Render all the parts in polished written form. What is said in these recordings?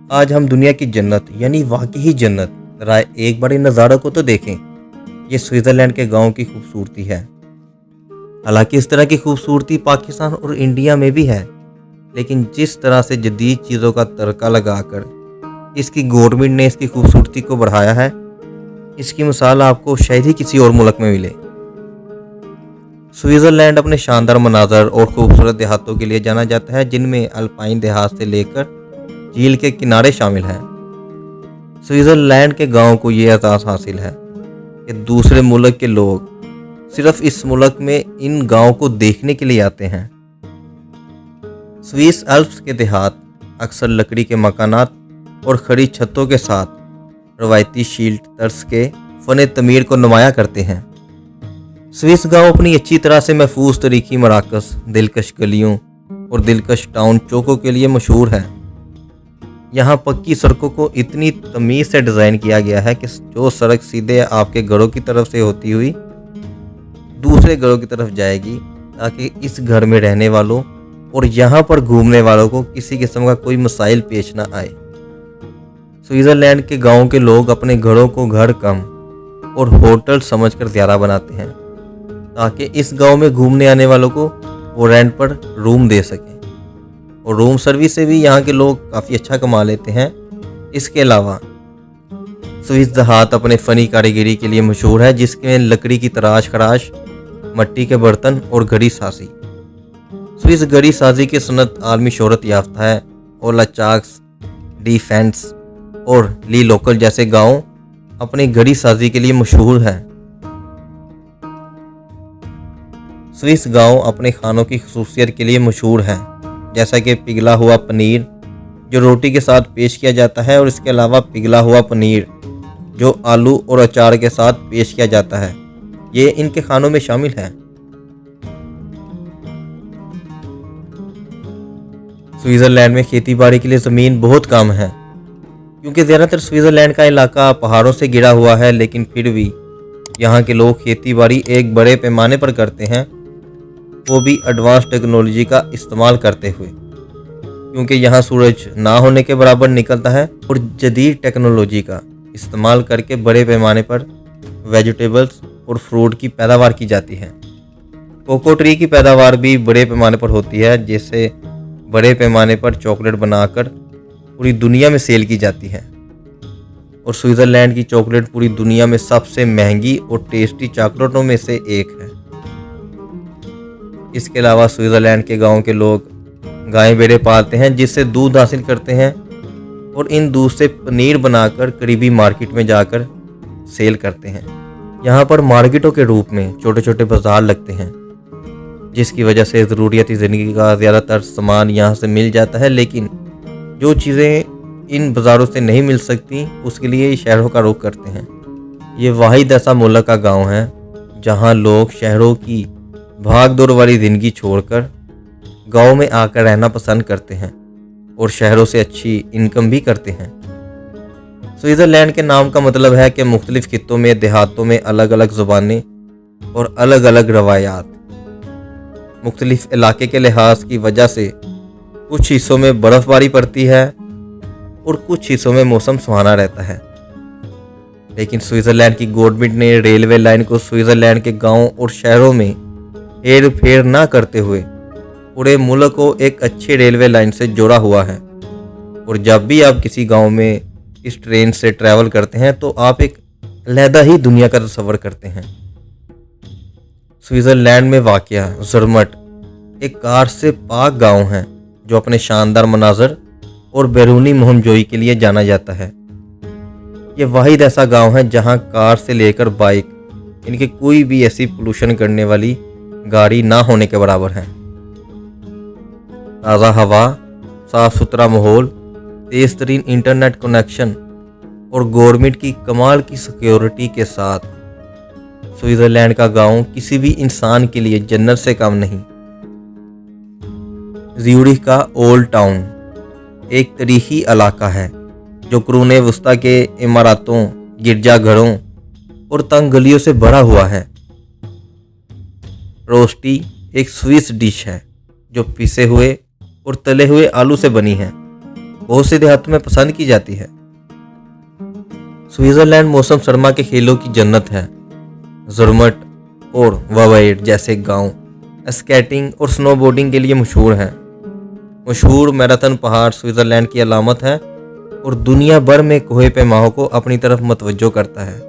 आज हम दुनिया की जन्नत यानी वाकई ही जन्नत राय एक बड़े नज़ारों को तो देखें। ये स्विट्ज़रलैंड के गांव की खूबसूरती है। हालांकि इस तरह की खूबसूरती पाकिस्तान और इंडिया में भी है, लेकिन जिस तरह से जदीद चीज़ों का तड़का लगाकर इसकी गवर्नमेंट ने इसकी खूबसूरती को बढ़ाया है, इसकी मिसाल आपको शायद ही किसी और मुल्क में मिले। स्विट्ज़रलैंड अपने शानदार मनाजर और खूबसूरत देहातों के लिए जाना जाता है, जिनमें अल्पाइन देहात से लेकर झील के किनारे शामिल हैं। स्विट्ज़रलैंड के गांव को ये एहसास हासिल है कि दूसरे मुल्क के लोग सिर्फ इस मुल्क में इन गांव को देखने के लिए आते हैं। स्विस एल्प्स के देहात अक्सर लकड़ी के मकानात और खड़ी छतों के साथ रवायती शील्ड तर्ज के फन तमीर को नुमाया करते हैं। स्विस गांव अपनी अच्छी तरह से महफूज तरीकी मराकज़, दिलकश गलियों और दिलकश टाउन चौकों के लिए मशहूर है। यहाँ पक्की सड़कों को इतनी तमीज़ से डिज़ाइन किया गया है कि जो सड़क सीधे आपके घरों की तरफ से होती हुई दूसरे घरों की तरफ जाएगी, ताकि इस घर में रहने वालों और यहाँ पर घूमने वालों को किसी किस्म का कोई मसाइल पेश ना आए। स्विट्ज़रलैंड के गाँव के लोग अपने घरों को घर कम और होटल समझकर ज़्यादा बनाते हैं, ताकि इस गांव में घूमने आने वालों को वो रेंट पर रूम दे सकें, और रूम सर्विस से भी यहाँ के लोग काफ़ी अच्छा कमा लेते हैं। इसके अलावा स्विस देहात अपने फ़नी कारीगरी के लिए मशहूर है, जिसमें लकड़ी की तराश खराश, मट्टी के बर्तन और घड़ी साजी। स्विस घड़ी साजी की सनत आलमी शोहरत याफ्ता है, और लाचाक्स, डी फेंस और ली लोकल जैसे गांव अपनी घड़ी साजी के लिए मशहूर है। स्विस गांव अपने खानों की खसूसियत के लिए मशहूर है, जैसा कि पिघला हुआ पनीर जो रोटी के साथ पेश किया जाता है, और इसके अलावा पिघला हुआ पनीर जो आलू और अचार के साथ पेश किया जाता है, ये इनके खानों में शामिल है। स्विट्ज़रलैंड में खेती बाड़ी के लिए ज़मीन बहुत कम है, क्योंकि ज़्यादातर स्विट्ज़रलैंड का इलाका पहाड़ों से घिरा हुआ है, लेकिन फिर भी यहाँ के लोग खेती बाड़ी एक बड़े पैमाने पर करते हैं, वो भी एडवांस टेक्नोलॉजी का इस्तेमाल करते हुए, क्योंकि यहाँ सूरज ना होने के बराबर निकलता है, और जदीद टेक्नोलॉजी का इस्तेमाल करके बड़े पैमाने पर वेजिटेबल्स और फ्रूट की पैदावार की जाती है। कोको ट्री की पैदावार भी बड़े पैमाने पर होती है, जिससे बड़े पैमाने पर चॉकलेट बनाकर पूरी दुनिया में सेल की जाती है, और स्विट्ज़रलैंड की चॉकलेट पूरी दुनिया में सबसे महंगी और टेस्टी चॉकलेटों में से एक है। इसके अलावा स्विट्ज़रलैंड के गांव के लोग गाय भेड़ें पालते हैं, जिससे दूध हासिल करते हैं, और इन दूध से पनीर बनाकर करीबी मार्केट में जाकर सेल करते हैं। यहाँ पर मार्केटों के रूप में छोटे छोटे बाजार लगते हैं, जिसकी वजह से ज़रूरियाती ज़िंदगी का ज़्यादातर सामान यहाँ से मिल जाता है, लेकिन जो चीज़ें इन बाज़ारों से नहीं मिल सकती उसके लिए शहरों का रुख करते हैं। ये वाहिद ऐसा मुल्क का गाँव है जहाँ लोग शहरों की भाग दौड़ वाली ज़िंदगी छोड़कर गाँव में आकर रहना पसंद करते हैं, और शहरों से अच्छी इनकम भी करते हैं। स्विट्ज़रलैंड के नाम का मतलब है कि मुख्तलिफ खित्तों में देहातों में अलग अलग ज़ुबानें और अलग अलग रवायात। मुख्तलिफ इलाके के लिहाज की वजह से कुछ हिस्सों में बर्फ़बारी पड़ती है और कुछ हिस्सों में मौसम सुहाना रहता है, लेकिन स्विट्ज़रलैंड की गवर्नमेंट ने रेलवे लाइन को स्विट्ज़रलैंड के गाँव और शहरों में हेर फेर ना करते हुए पूरे मुल्क को एक अच्छे रेलवे लाइन से जोड़ा हुआ है, और जब भी आप किसी गांव में इस ट्रेन से ट्रैवल करते हैं तो आप एक अलहदा ही दुनिया का तस्वर करते हैं। स्विट्ज़रलैंड में वाक़या ज़रमट एक कार से पाक गांव है, जो अपने शानदार मनाजर और बैरूनी मुहिमजोई के लिए जाना जाता है। ये वाहिद ऐसा गाँव है जहाँ कार से लेकर बाइक, इनकी कोई भी ऐसी पोल्यूशन करने वाली गाड़ी ना होने के बराबर है। ताज़ा हवा, साफ़ सुथरा माहौल, तेज़ तरीन इंटरनेट कनेक्शन और गवर्नमेंट की कमाल की सिक्योरिटी के साथ स्विट्ज़रलैंड का गांव किसी भी इंसान के लिए जन्नत से कम नहीं। ज़्यूरिख का ओल्ड टाउन एक तारीखी इलाका है, जो कुरून वस्ता के इमारतों, गिरजाघरों और तंग गलियों से भरा हुआ है। रोस्टी एक स्विस डिश है जो पिसे हुए और तले हुए आलू से बनी है। बहुत से देहातों में पसंद की जाती है। स्विट्जरलैंड मौसम सरमा के खेलों की जन्नत है। ज़ुरमट और वावाइड जैसे गांव स्केटिंग और स्नोबोर्डिंग के लिए मशहूर हैं। मशहूर मैराथन पहाड़ स्विट्जरलैंड की अलामत है और दुनिया भर में कोहे पैमाओं को अपनी तरफ मतवज्जो करता है।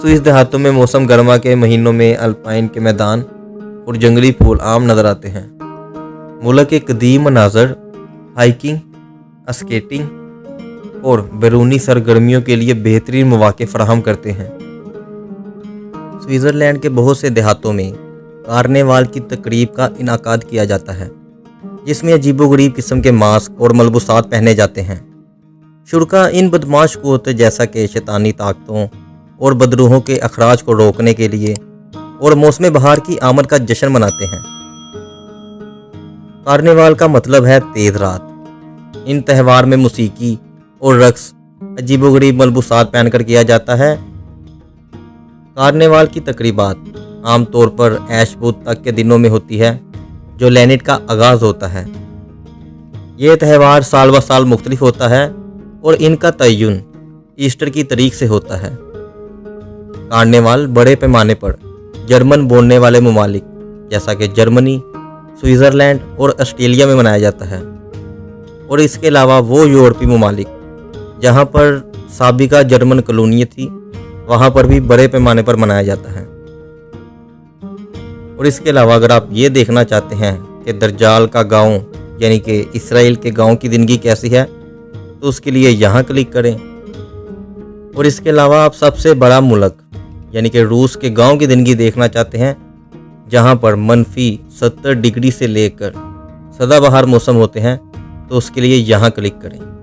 स्विस देहातों में मौसम गर्मा के महीनों में अल्पाइन के मैदान और जंगली फूल आम नजर आते हैं। मुल्क के कदीम मनाजर हाइकिंग, स्केटिंग और बैरूनी सरगर्मियों के लिए बेहतरीन मौके फराहम करते हैं। स्विट्जरलैंड के बहुत से देहातों में कार्निवाल की तकरीब का इनाकाद किया जाता है, जिसमें अजीबोगरीब किस्म के मास्क और मलबूसात पहने जाते हैं। शुरका इन बदमाश कुव्वतें जैसा कि शैतानी ताकतों और बदरूहों के अखराज को रोकने के लिए और मौसम बहार की आमद का जश्न मनाते हैं। कार्निवाल का मतलब है तेज रात। इन त्यौहार में मौसीकी और रक्स अजीबोगरीब मलबूसात पहनकर किया जाता है। कार्निवाल की तकरीबात आमतौर पर ऐश-बुत तक के दिनों में होती है, जो लैनिट का आगाज़ होता है। यह त्यौहार साल ब साल मुख्तलिफ होता है और इनका तय्युन ईस्टर की तारीख से होता है। कार्निवाल बड़े पैमाने पर जर्मन बोलने वाले ममालिक जैसा कि जर्मनी, स्विट्ज़रलैंड और ऑस्ट्रेलिया में मनाया जाता है और इसके अलावा वो यूरोपीय ममालिक जहाँ पर साबिका जर्मन कॉलोनी थी, वहाँ पर भी बड़े पैमाने पर मनाया जाता है। और इसके अलावा अगर आप ये देखना चाहते हैं कि दज्जाल का गांव यानी कि इसराइल के गांव की ज़िंदगी कैसी है, तो उसके लिए यहाँ क्लिक करें। और इसके अलावा आप सबसे बड़ा मुल्क यानी कि रूस के गांव की ज़िंदगी देखना चाहते हैं, जहाँ पर -70 डिग्री से लेकर सदाबहार मौसम होते हैं, तो उसके लिए यहाँ क्लिक करें।